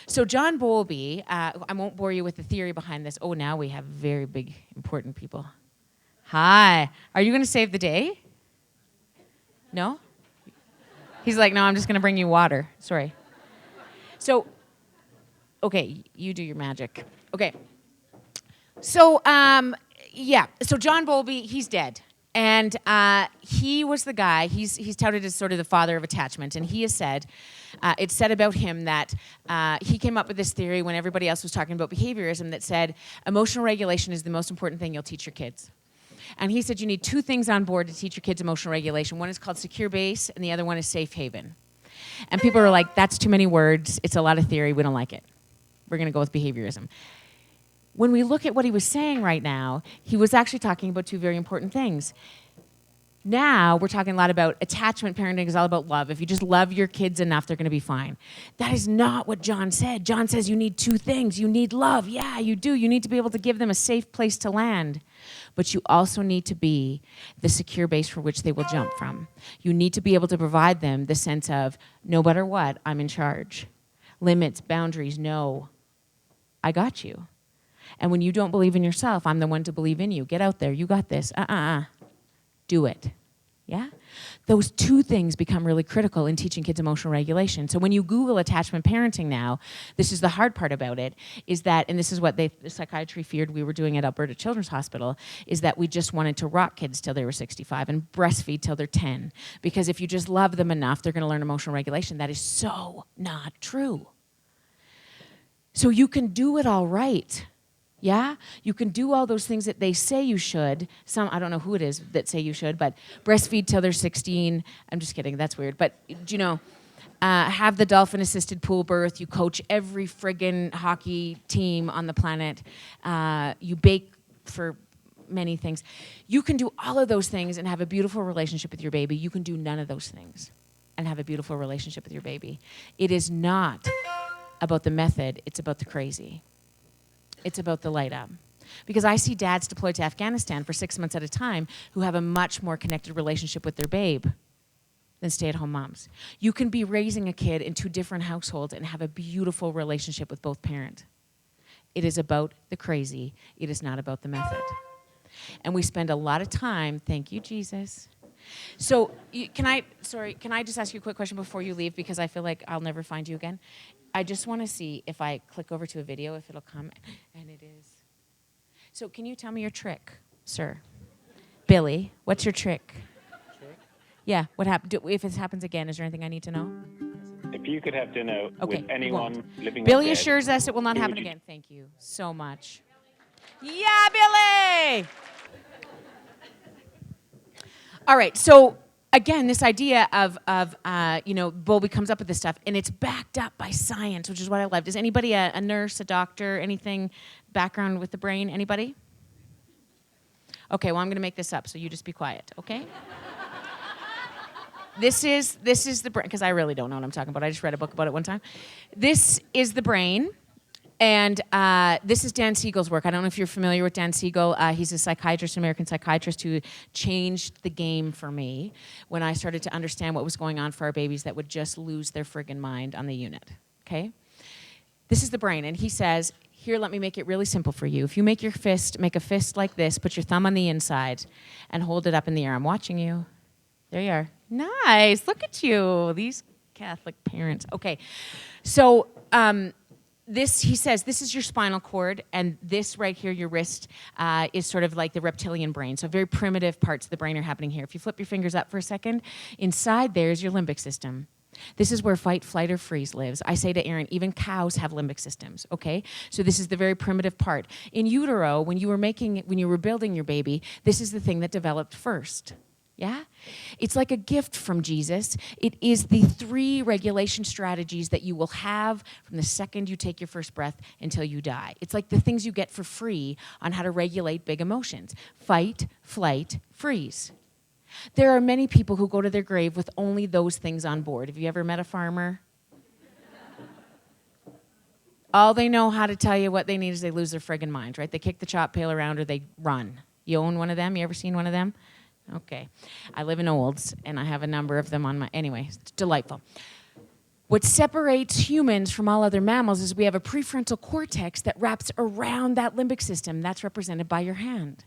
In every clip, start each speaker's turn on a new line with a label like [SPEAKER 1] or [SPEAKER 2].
[SPEAKER 1] So John Bowlby, I won't bore you with the theory behind this. Oh, now we have very big, important people. Hi. Are you going to save the day? No? He's like, no, I'm just going to bring you water. Sorry. So, okay, you do your magic. Okay. So, So John Bowlby, he's dead. And he was the guy, he's touted as sort of the father of attachment. And he has said, it's said about him that he came up with this theory when everybody else was talking about behaviorism that said emotional regulation is the most important thing you'll teach your kids. And he said you need two things on board to teach your kids emotional regulation. One is called secure base, and the other one is safe haven. And people are like, that's too many words. It's a lot of theory. We don't like it. We're going to go with behaviorism. When we look at what he was saying right now, he was actually talking about two very important things. Now, we're talking a lot about attachment parenting is all about love. If you just love your kids enough, they're going to be fine. That is not what John said. John says you need two things. You need love. Yeah, you do. You need to be able to give them a safe place to land. But you also need to be the secure base for which they will jump from. You need to be able to provide them the sense of, no matter what, I'm in charge. Limits, boundaries, no. I got you. And when you don't believe in yourself, I'm the one to believe in you. Get out there. You got this. Do it. Yeah? Those two things become really critical in teaching kids emotional regulation. So when you Google attachment parenting now, this is the hard part about it, is that, and this is what the psychiatry feared we were doing at Alberta Children's Hospital, is that we just wanted to rock kids till they were 65 and breastfeed till they're 10. Because if you just love them enough, they're going to learn emotional regulation. That is so not true. So you can do it all right. Yeah? You can do all those things that they say you should. Some, I don't know who it is that say you should, but breastfeed till they're 16. I'm just kidding. That's weird. But, have the dolphin-assisted pool birth. You coach every friggin' hockey team on the planet. You bake for many things. You can do all of those things and have a beautiful relationship with your baby. You can do none of those things and have a beautiful relationship with your baby. It is not about the method. It's about the crazy. It's about the light up. Because I see dads deployed to Afghanistan for 6 months at a time who have a much more connected relationship with their babe than stay-at-home moms. You can be raising a kid in two different households and have a beautiful relationship with both parents. It is about the crazy. It is not about the method. And we spend a lot of time, thank you, Jesus. So can I just ask you a quick question before you leave, because I feel like I'll never find you again. I just want to see if I click over to a video, if it'll come, and it is. So can you tell me your trick, sir? Billy, what's your trick? Yeah, what happened? If this happens again, is there anything I need to know?
[SPEAKER 2] If you could have dinner with anyone living or
[SPEAKER 1] Billy
[SPEAKER 2] dead,
[SPEAKER 1] assures us it will not happen again. Thank you so much. Yeah, Billy! All right, so again, this idea of Bowlby comes up with this stuff, and it's backed up by science, which is what I love. Is anybody a nurse, a doctor, anything background with the brain? Anybody? Okay, well, I'm going to make this up, so you just be quiet, okay? This is the brain, because I really don't know what I'm talking about. I just read a book about it one time. This is the brain. And this is Dan Siegel's work. I don't know if you're familiar with Dan Siegel. He's a psychiatrist, an American psychiatrist who changed the game for me when I started to understand what was going on for our babies that would just lose their friggin' mind on the unit, okay? This is the brain, and he says, here, let me make it really simple for you. If you make a fist like this, put your thumb on the inside, and hold it up in the air. I'm watching you. There you are. Nice, look at you. These Catholic parents. Okay, so, he says, this is your spinal cord, and this right here, your wrist, is sort of like the reptilian brain. So very primitive parts of the brain are happening here. If you flip your fingers up for a second, inside there is your limbic system. This is where fight, flight, or freeze lives. I say to Aaron, even cows have limbic systems, okay? So this is the very primitive part. In utero, when you were building your baby, this is the thing that developed first. Yeah? It's like a gift from Jesus. It is the 3 regulation strategies that you will have from the second you take your first breath until you die. It's like the things you get for free on how to regulate big emotions. Fight, flight, freeze. There are many people who go to their grave with only those things on board. Have you ever met a farmer? All they know how to tell you what they need is they lose their friggin' mind, right? They kick the chop pail around or they run. You own one of them? You ever seen one of them? Okay. I live in Olds, and I have a number of them on my... Anyway, it's delightful. What separates humans from all other mammals is we have a prefrontal cortex that wraps around that limbic system. That's represented by your hand.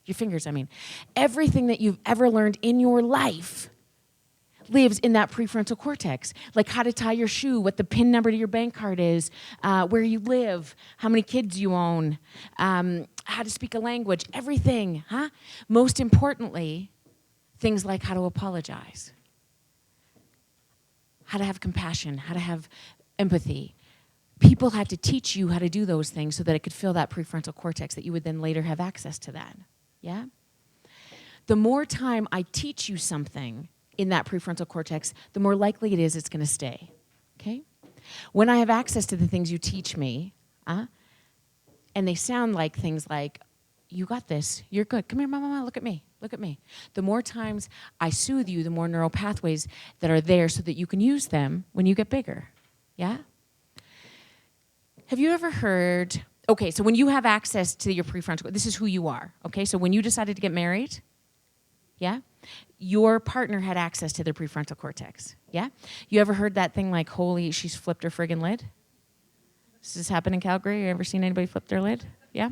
[SPEAKER 1] Your fingers, I mean. Everything that you've ever learned in your life lives in that prefrontal cortex. Like how to tie your shoe, what the PIN number to your bank card is, where you live, how many kids you own, how to speak a language, everything, huh? Most importantly, things like how to apologize, how to have compassion, how to have empathy. People had to teach you how to do those things so that it could fill that prefrontal cortex that you would then later have access to that, yeah? The more time I teach you something in that prefrontal cortex, the more likely it is it's going to stay, okay? When I have access to the things you teach me, and they sound like things like, you got this, you're good, come here, mama, look at me, look at me. The more times I soothe you, the more neural pathways that are there so that you can use them when you get bigger, yeah? Have you ever heard, okay, so when you have access to your prefrontal, this is who you are, okay? So when you decided to get married, yeah? Your partner had access to their prefrontal cortex, yeah? You ever heard that thing like, holy, she's flipped her friggin' lid? Does this happen in Calgary? You ever seen anybody flip their lid? Yeah?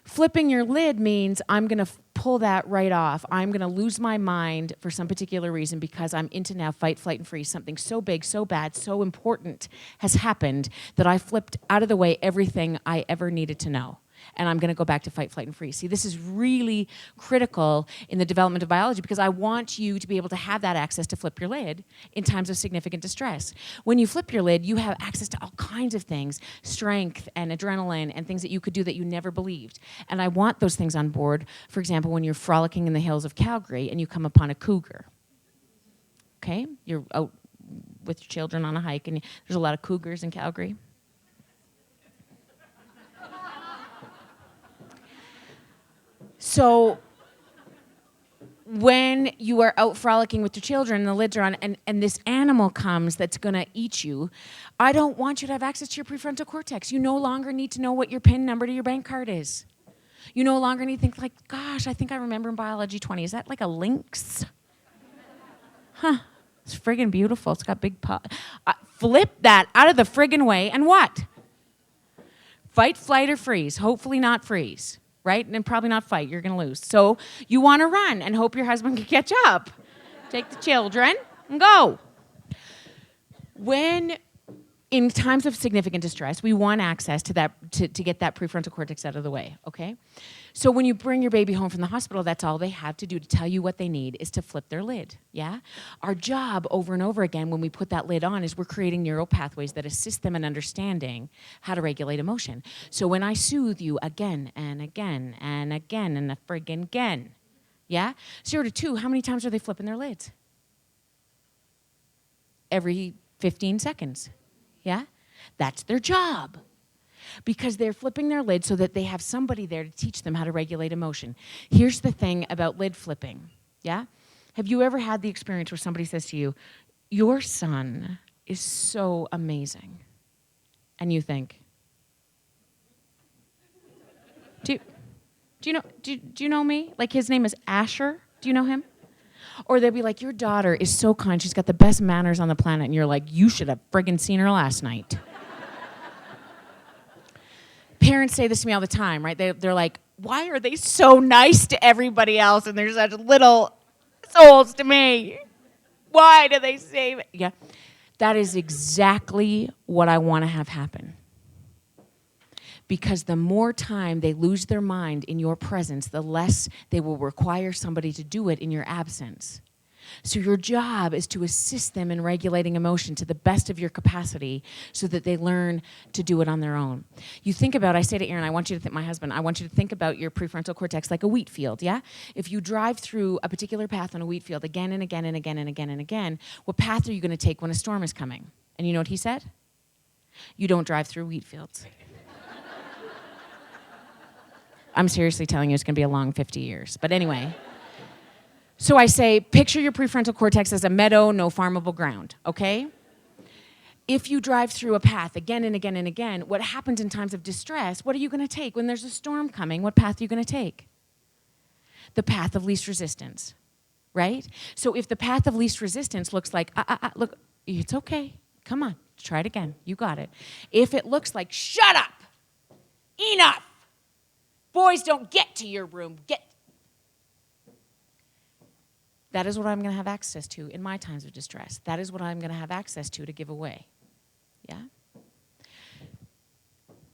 [SPEAKER 1] Flipping your lid means I'm going to pull that right off. I'm going to lose my mind for some particular reason because I'm into now fight, flight, and freeze. Something so big, so bad, so important has happened that I flipped out of the way everything I ever needed to know. And I'm going to go back to fight, flight, and freeze. See, this is really critical in the development of biology because I want you to be able to have that access to flip your lid in times of significant distress. When you flip your lid, you have access to all kinds of things, strength and adrenaline and things that you could do that you never believed. And I want those things on board, for example, when you're frolicking in the hills of Calgary and you come upon a cougar. Okay? You're out with your children on a hike and there's a lot of cougars in Calgary. So when you are out frolicking with your children and the lids are on and this animal comes that's going to eat you, I don't want you to have access to your prefrontal cortex. You no longer need to know what your PIN number to your bank card is. You no longer need to think like, gosh, I think I remember in Biology 20. Is that like a lynx? Huh. It's friggin' beautiful. It's got big paws. Flip that out of the friggin' way and what? Fight, flight, or freeze. Hopefully not freeze. Right? And probably not fight. You're going to lose. So you want to run and hope your husband can catch up. Take the children and go. When, in times of significant distress, we want access to that to get that prefrontal cortex out of the way, okay? So when you bring your baby home from the hospital, that's all they have to do to tell you what they need is to flip their lid, yeah? Our job over and over again when we put that lid on is we're creating neural pathways that assist them in understanding how to regulate emotion. So when I soothe you again and again and again and a friggin' again, yeah? 0 to 2, how many times are they flipping their lids? Every 15 seconds, yeah? That's their job. Because they're flipping their lid so that they have somebody there to teach them how to regulate emotion. Here's the thing about lid flipping, yeah? Have you ever had the experience where somebody says to you, your son is so amazing? And you think, do you know me? Like his name is Asher. Do you know him? Or they'll be like, your daughter is so kind. She's got the best manners on the planet. And you're like, you should have friggin' seen her last night. Parents say this to me all the time, right? They're like, why are they so nice to everybody else and they're such little souls to me? Why do they say that? Yeah, that is exactly what I want to have happen. Because the more time they lose their mind in your presence, the less they will require somebody to do it in your absence. So your job is to assist them in regulating emotion to the best of your capacity so that they learn to do it on their own. You think about, I say to Aaron, I want you to think, my husband, I want you to think about your prefrontal cortex like a wheat field, yeah? If you drive through a particular path on a wheat field again and again and again and again and again, what path are you going to take when a storm is coming? And you know what he said? You don't drive through wheat fields. I'm seriously telling you it's going to be a long 50 years. But anyway. So I say, picture your prefrontal cortex as a meadow, no farmable ground, okay? If you drive through a path again and again and again, what happens in times of distress, what are you going to take? When there's a storm coming, what path are you going to take? The path of least resistance, right? So if the path of least resistance looks like, look, It's okay. Come on, try it again. You got it. If it looks like, shut up, enough, boys don't get to your room, that is what I'm going to have access to in my times of distress. That is what I'm going to have access to give away. Yeah?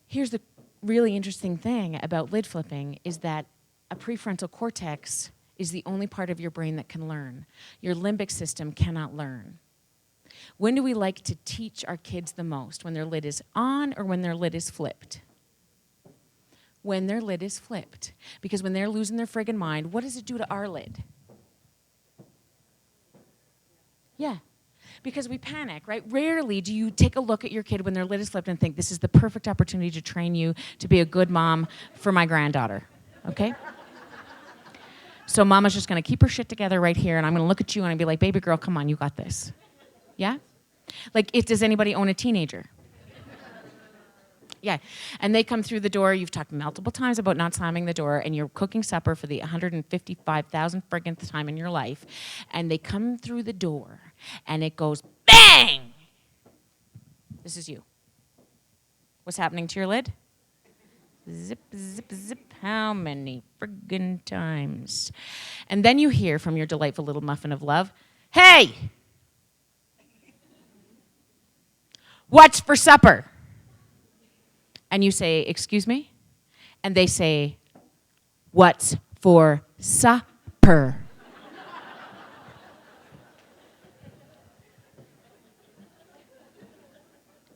[SPEAKER 1] Here's the really interesting thing about lid flipping is that a prefrontal cortex is the only part of your brain that can learn. Your limbic system cannot learn. When do we like to teach our kids the most? When their lid is on or when their lid is flipped? When their lid is flipped. Because when they're losing their friggin' mind, what does it do to our lid? Yeah, because we panic, right? Rarely do you take a look at your kid when their lid is flipped and think, this is the perfect opportunity to train you to be a good mom for my granddaughter, okay? So mama's just gonna keep her shit together right here, and I'm gonna look at you and I'll be like, baby girl, come on, you got this. Yeah? Like, does anybody own a teenager? Yeah, and they come through the door. You've talked multiple times about not slamming the door, and you're cooking supper for the 155,000th friggin' time in your life, and they come through the door, and it goes bang! This is you. What's happening to your lid? Zip, zip, zip. How many friggin' times? And then you hear from your delightful little muffin of love, hey! What's for supper? And you say, excuse me? And they say, what's for supper?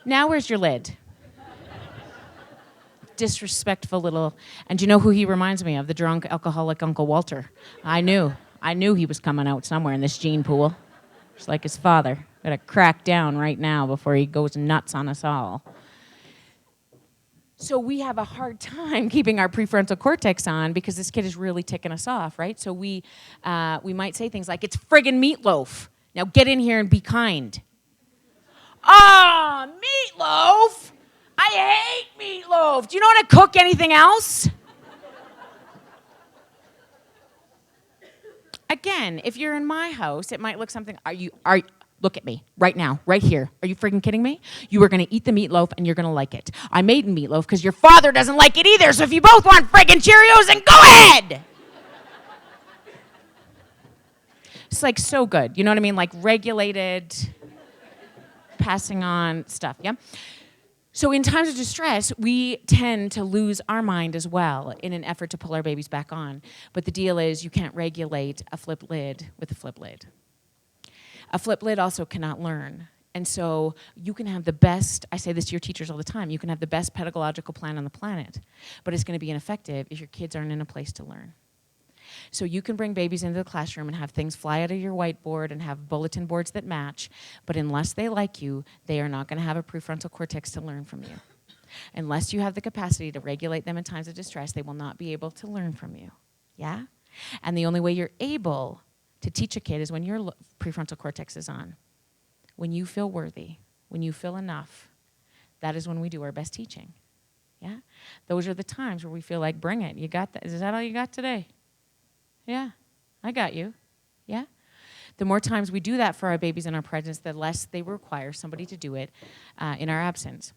[SPEAKER 1] Now where's your lid? Disrespectful little, and do you know who he reminds me of? The drunk alcoholic Uncle Walter. I knew he was coming out somewhere in this gene pool. Just like his father. Gotta crack down right now before he goes nuts on us all. So we have a hard time keeping our prefrontal cortex on because this kid is really ticking us off, right? So we might say things like, it's friggin' meatloaf. Now get in here and be kind. Ah, meatloaf? I hate meatloaf. Do you know how to cook anything else? Again, if you're in my house, it might look something, look at me, right now, right here. Are you freaking kidding me? You are gonna eat the meatloaf and you're gonna like it. I made meatloaf because your father doesn't like it either, so if you both want friggin' Cheerios, then go ahead! It's like so good, you know what I mean? Like regulated, passing on stuff, yeah? So in times of distress, we tend to lose our mind as well in an effort to pull our babies back on. But the deal is you can't regulate a flip lid with a flip lid. A flip lid also cannot learn. And so you can have the best, I say this to your teachers all the time, you can have the best pedagogical plan on the planet, but it's going to be ineffective if your kids aren't in a place to learn. So you can bring babies into the classroom and have things fly out of your whiteboard and have bulletin boards that match, but unless they like you, they are not going to have a prefrontal cortex to learn from you. Unless you have the capacity to regulate them in times of distress, they will not be able to learn from you. Yeah? And the only way you're able to teach a kid is when your prefrontal cortex is on. When you feel worthy, when you feel enough, that is when we do our best teaching. Yeah? Those are the times where we feel like, bring it. You got that? Is that all you got today? Yeah, I got you. Yeah? The more times we do that for our babies in our presence, the less they require somebody to do it in our absence.